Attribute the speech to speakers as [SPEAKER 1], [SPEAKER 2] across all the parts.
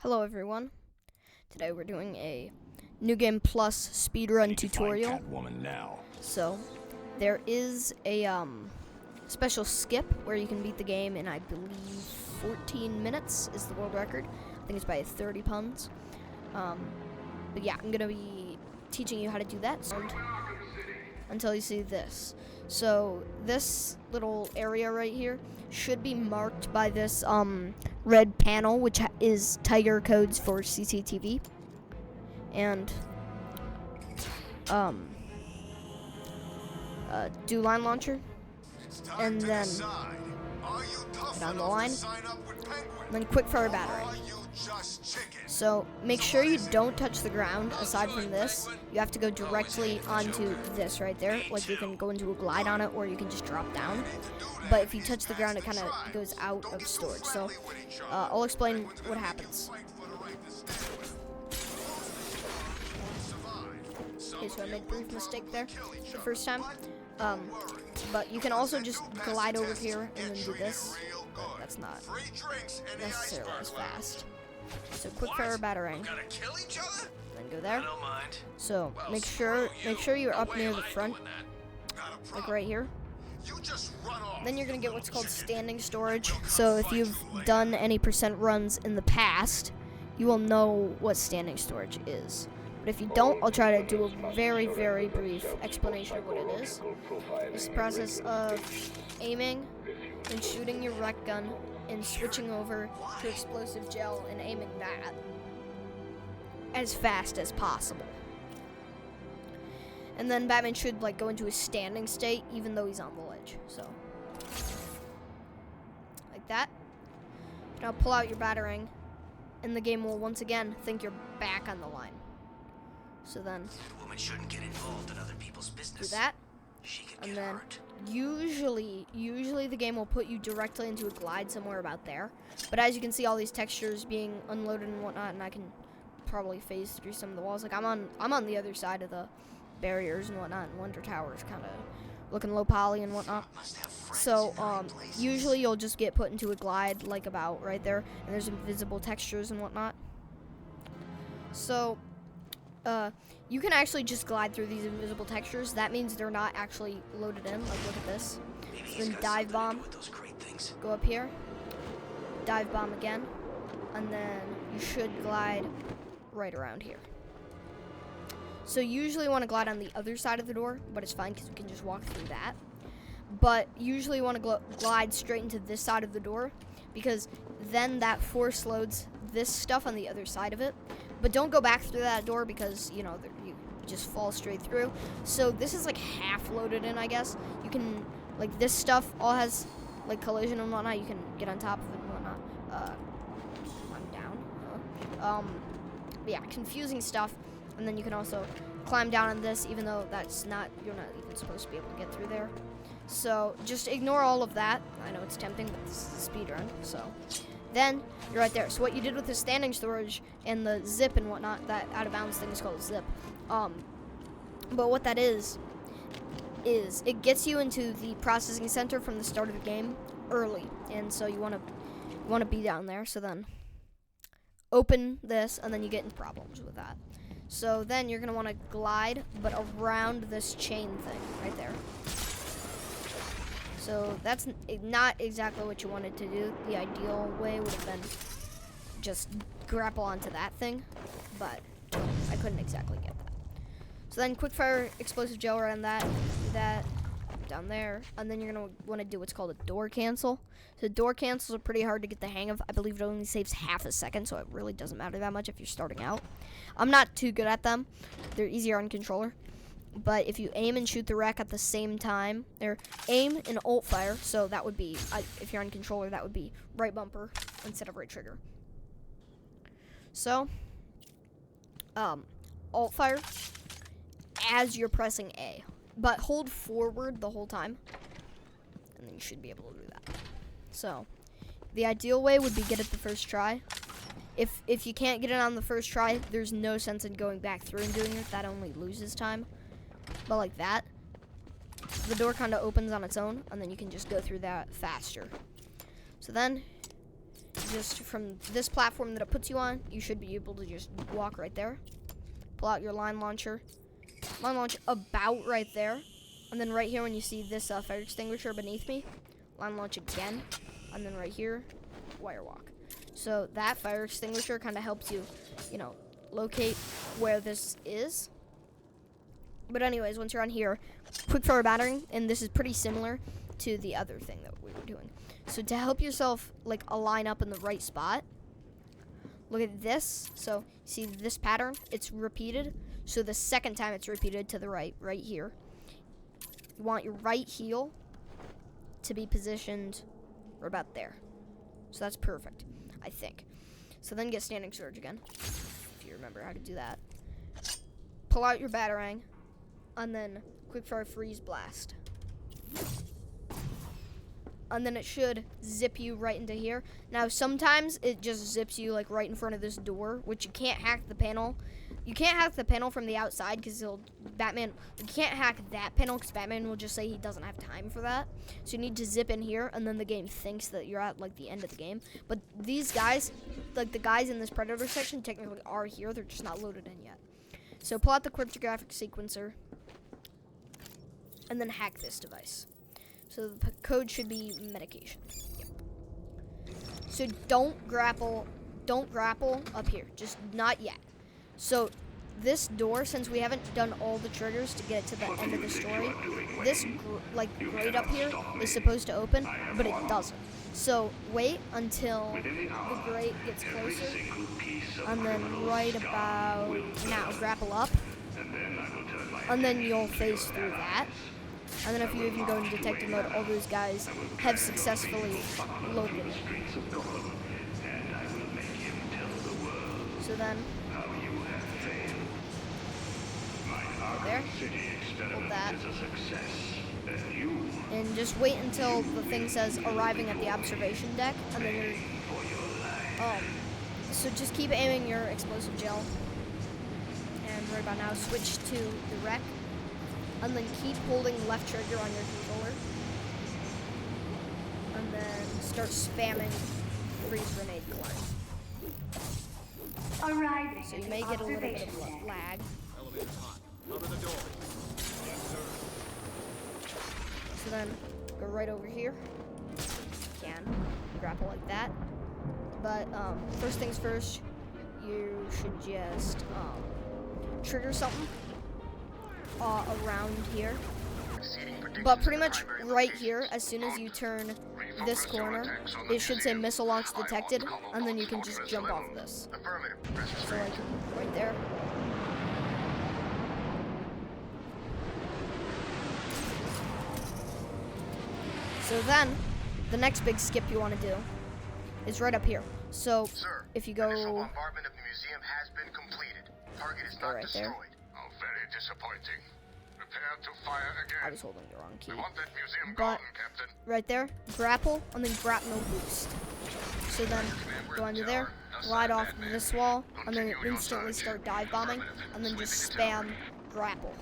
[SPEAKER 1] Hello everyone. Today we're doing a New Game Plus speedrun tutorial. So there is a special skip where you can beat the game in, I believe, 14 minutes is the world record. I think it's by 30 puns. But yeah, I'm gonna be teaching you how to do that until you see this. So this little area right here should be marked by this red panel, which is Tiger codes for CCTV, and do line launcher, and then down the line, and then quick fire battering. So make sure you don't touch the ground. Aside from this, you have to go directly onto this right there. Like, you can go into a glide on it, or you can just drop down. But if you touch the ground, it kind of goes out of storage. So I'll explain what happens. Okay, so I made a brief mistake there the first time. But you can also just glide over here and then do this. But that's not necessarily as fast. So quick fire battering. Then go there. So make sure you're up near the front, like right here. Then you're gonna get what's called standing storage. So if you've done any percent runs in the past, you will know what standing storage is. But if you don't, I'll try to do a very, very brief explanation of what it is. It's the process of aiming and shooting your rec gun and switching over to explosive gel and aiming that as fast as possible. And then Batman should go into a standing state even though he's on the ledge. So like that. Now pull out your battering and the game will once again think you're back on the line. So then
[SPEAKER 2] woman shouldn't get involved in other people's business.
[SPEAKER 1] Do that.
[SPEAKER 2] She can
[SPEAKER 1] And
[SPEAKER 2] get
[SPEAKER 1] then
[SPEAKER 2] hurt.
[SPEAKER 1] usually the game will put you directly into a glide somewhere about there. But as you can see, all these textures being unloaded and whatnot, and I can probably phase through some of the walls. Like I'm on the other side of the barriers and whatnot, and Wonder Tower is kind of looking low poly and whatnot. So usually you'll just get put into a glide like about right there, and there's invisible textures and whatnot. So you can actually just glide through these invisible textures. That means they're not actually loaded in. Like, look at this. Then dive bomb. Go up here. Dive bomb again. And then you should glide right around here. So you usually want to glide on the other side of the door, but it's fine because you can just walk through that. But usually you want to glide straight into this side of the door, because then that force loads this stuff on the other side of it. But don't go back through that door because, you just fall straight through. So this is like half loaded in, I guess. You can, this stuff all has, collision and whatnot. You can get on top of it and whatnot. I'm down. But yeah, confusing stuff. And then you can also climb down on this, even though you're not even supposed to be able to get through there. So just ignore all of that. I know it's tempting, but this is a speedrun, so. Then you're right there. So what you did with the standing storage and the zip and whatnot, that out of bounds thing is called a zip. But what that is it gets you into the processing center from the start of the game early, and so you want to be down there. So then open this, and then you get in problems with that. So then you're gonna want to glide, but around this chain thing right there. So that's not exactly what you wanted to do. The ideal way would have been just grapple onto that thing, but I couldn't exactly get that. So then quick fire explosive gel right on that, do that down there, and then you're gonna want to do what's called a door cancel. So door cancels are pretty hard to get the hang of. I believe it only saves half a second, so it really doesn't matter that much if you're starting out. I'm not too good at them. They're easier on controller. But if you aim and shoot the wreck at the same time, or aim and alt fire, so that would be, if you're on controller, that would be right bumper instead of right trigger. So, alt fire as you're pressing A, but hold forward the whole time, and then you should be able to do that. So, the ideal way would be get it the first try. If you can't get it on the first try, there's no sense in going back through and doing it. That only loses time. But like that, the door kind of opens on its own, and then you can just go through that faster. So then just from this platform that it puts you on, you should be able to just walk right there. Pull out your line launcher. Line launch about right there. And then right here when you see this fire extinguisher beneath me, line launch again. And then right here, wire walk. So that fire extinguisher kind of helps you, you know, locate where this is. But anyways, once you're on here, quick fire battering, and this is pretty similar to the other thing that we were doing. So to help yourself like align up in the right spot, look at this. So see this pattern, it's repeated. So the second time it's repeated to the right here. You want your right heel to be positioned right about there. So that's perfect, I think. So then get standing surge again, if you remember how to do that. Pull out your batarang, and then quickfire freeze blast. And then it should zip you right into here. Now sometimes it just zips you like right in front of this door, which you can't hack the panel. You can't hack the panel from the outside because you can't hack that panel because Batman will just say he doesn't have time for that. So you need to zip in here, and then the game thinks that you're at like the end of the game. But these guys, like the guys in this Predator section, technically are here. They're just not loaded in yet. So pull out the cryptographic sequencer, and then hack this device. So the code should be medication. Yep. So don't grapple up here. Just not yet. So this door, since we haven't done all the triggers to get it to the end of the story, this grate up here is supposed to open, but it doesn't. So wait until the grate gets closer, and then right about now grapple up, and then you'll phase through that. And then if you even go into detective mode, all those guys have successfully loaded it. So then, right there, hold that. And just wait until the thing says arriving at the observation deck, and then you're, so just keep aiming your explosive gel. And right about now, switch to the wreck. And then keep holding left trigger on your controller. And then start spamming freeze grenade corn. So you may get a little bit of lag.
[SPEAKER 3] Elevator's hot. Cover the door. Yes, sir.
[SPEAKER 1] So then go right over here. If you can. Grapple like that. But first things first, you should just trigger something. Around here, but pretty much right here, as soon as you turn this corner, it should say missile launch detected, and then you can just jump off of this. So like right there. So then, the next big skip you want to do is right up here. So if you go
[SPEAKER 4] bombardment of the museum has been completed. Target is not
[SPEAKER 1] right
[SPEAKER 4] destroyed.
[SPEAKER 1] there.
[SPEAKER 4] Oh, very disappointing. Prepare to fire again.
[SPEAKER 1] I was holding the wrong key.
[SPEAKER 4] We want that museum
[SPEAKER 1] But
[SPEAKER 4] gone, Captain.
[SPEAKER 1] right there, grapple, and then grab no boost. So then go under there, glide off this wall, and then instantly start dive bombing, and then just spam grapple.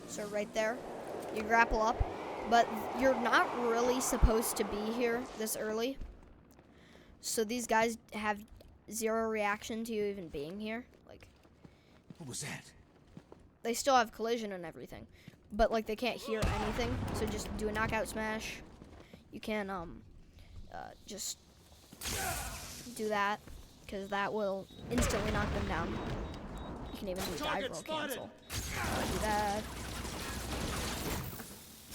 [SPEAKER 1] So right there, you grapple up, but you're not really supposed to be here this early. So these guys have zero reaction to you even being here. Like,
[SPEAKER 3] What was that?
[SPEAKER 1] they still have collision and everything, but like they can't hear anything. So just do a knockout smash. You can just do that, because that will instantly knock them down. You can even do a dive roll cancel. Do that.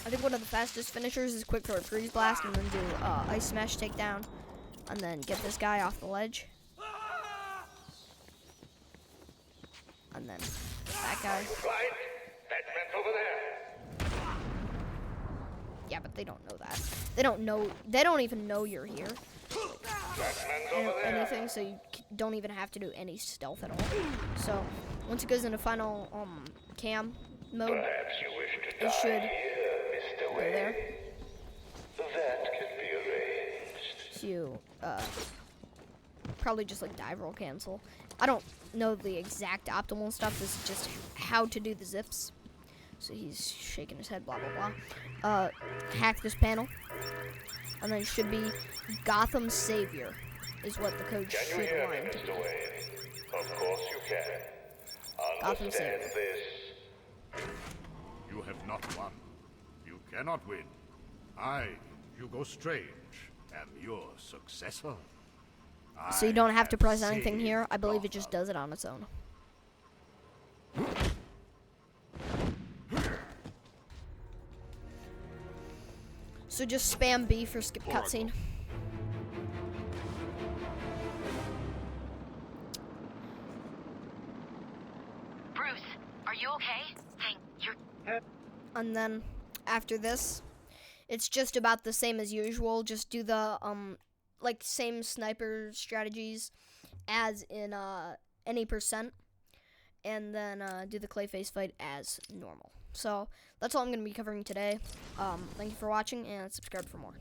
[SPEAKER 1] I think one of the fastest finishers is quick throw freeze blast, and then do ice smash takedown, and then get this guy off the ledge. And then that guy.
[SPEAKER 4] Right. Batman's over there.
[SPEAKER 1] Yeah, but they don't know that. They don't know. They don't even know you're here.
[SPEAKER 4] Batman's over there.
[SPEAKER 1] Anything, so you don't even have to do any stealth at all. So once it goes into final cam mode,
[SPEAKER 4] Perhaps you wish to
[SPEAKER 1] it should
[SPEAKER 4] Mr.
[SPEAKER 1] go there.
[SPEAKER 4] That can be arranged.
[SPEAKER 1] So you probably just like dive roll cancel, I don't know the exact optimal stuff. This is just how to do the zips. So he's shaking his head, blah, blah, blah. Hack this panel. And then it should be Gotham Savior is what the code should line to be.
[SPEAKER 4] Of course you can.
[SPEAKER 1] Gotham Savior.
[SPEAKER 4] Understand this.
[SPEAKER 3] You have not won. You cannot win. I, Hugo Strange, am your successor.
[SPEAKER 1] So you
[SPEAKER 3] I
[SPEAKER 1] don't have to press
[SPEAKER 3] have
[SPEAKER 1] anything
[SPEAKER 3] saved
[SPEAKER 1] here. I believe it just
[SPEAKER 3] Gotham.
[SPEAKER 1] does it on its own. So just spam B for skip cutscene.
[SPEAKER 5] Bruce, are you okay? You're...
[SPEAKER 1] And then after this, it's just about the same as usual. Just do the like same sniper strategies as in any percent, and then do the Clayface fight as normal. So that's all I'm going to be covering today. Thank you for watching, and subscribe for more.